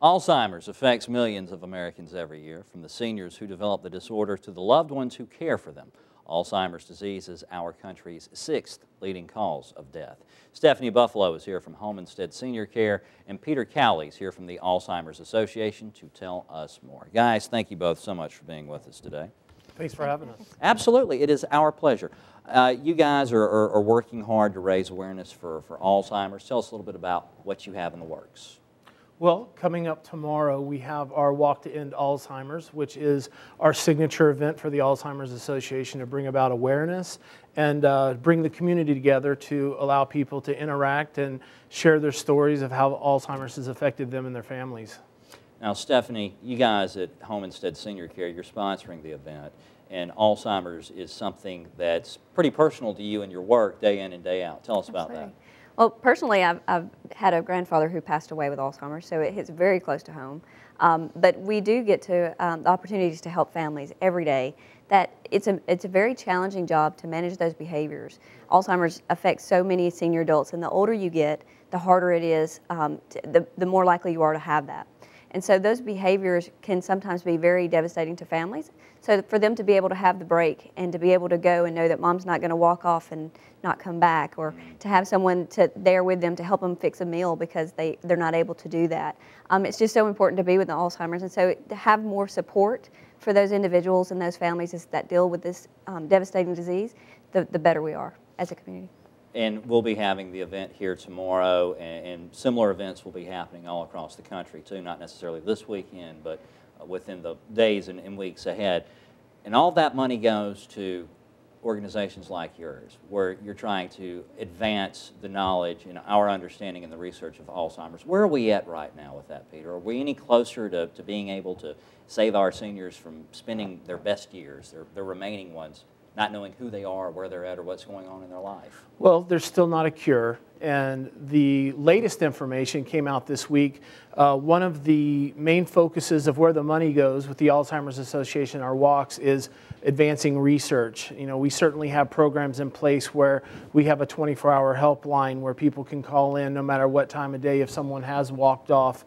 Alzheimer's affects millions of Americans every year, from the seniors who develop the disorder to the loved ones who care for them. Alzheimer's disease is our country's 6th leading cause of death. Stephanie Buffalo is here from Home Instead Senior Care, and Peter Cowley is here from the Alzheimer's Association to tell us more. Guys, thank you both so much for being with us today. Thanks for having us. Absolutely, it is our pleasure. You guys are working hard to raise awareness for Alzheimer's. Tell us a little bit about what you have in the works. Well, coming up tomorrow, we have our Walk to End Alzheimer's, which is our signature event for the Alzheimer's Association to bring about awareness and bring the community together to allow people to interact and share their stories of how Alzheimer's has affected them and their families. Now, Stephanie, you guys at Home Instead Senior Care, you're sponsoring the event, and Alzheimer's is something that's pretty personal to you and your work day in and day out. Tell us about that. Well, personally, I've had a grandfather who passed away with Alzheimer's, so it hits very close to home. But we do get to the opportunities to help families every day. That it's a very challenging job to manage those behaviors. Alzheimer's affects so many senior adults, and the older you get, the harder it is, the more likely you are to have that. And so those behaviors can sometimes be very devastating to families. So for them to be able to have the break and to be able to go and know that mom's not going to walk off and not come back, or to have someone there with them to help them fix a meal because they're not able to do that. It's just so important to be with the Alzheimer's, and so to have more support for those individuals and those families that deal with this devastating disease, the better we are as a community. And we'll be having the event here tomorrow, and similar events will be happening all across the country too, not necessarily this weekend, but within the days and weeks ahead. And all that money goes to organizations like yours, where you're trying to advance the knowledge and our understanding and the research of Alzheimer's. Where are we at right now with that, Peter? Are we any closer to being able to save our seniors from spending their best years, their remaining ones, not knowing who they are, where they're at, or what's going on in their life? Well, there's still not a cure, and the latest information came out this week. One of the main focuses of where the money goes with the Alzheimer's Association, our walks, is advancing research. You know, we certainly have programs in place where we have a 24-hour helpline where people can call in no matter what time of day. If someone has walked off,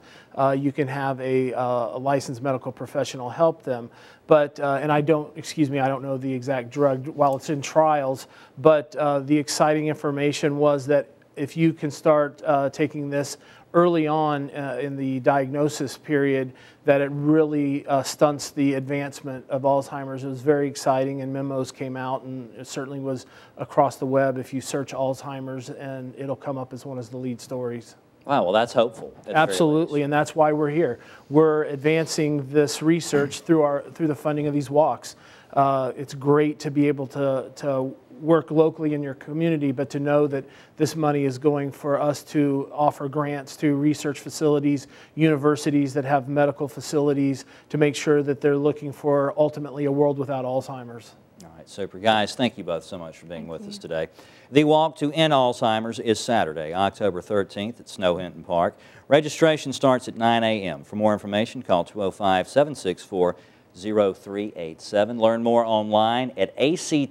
you can have a licensed medical professional help them. But, and I don't know the exact drug while it's in trials, but the exciting information was that if you can start taking this early on in the diagnosis period, that it really stunts the advancement of Alzheimer's. It was very exciting, and memos came out, and it certainly was across the web. If you search Alzheimer's, and it'll come up as one of the lead stories. Wow, well, that's hopeful. Absolutely, and that's why we're here. We're advancing this research through the funding of these walks. It's great to be able to work locally in your community, but to know that this money is going for us to offer grants to research facilities, universities that have medical facilities, to make sure that they're looking for ultimately a world without Alzheimer's. All right, super. Guys, thank you both so much for being with us today. The Walk to End Alzheimer's is Saturday, October 13th at Snow Hinton Park. Registration starts at 9 a.m. For more information, call 205-764-0387. Learn more online at act.alz.org.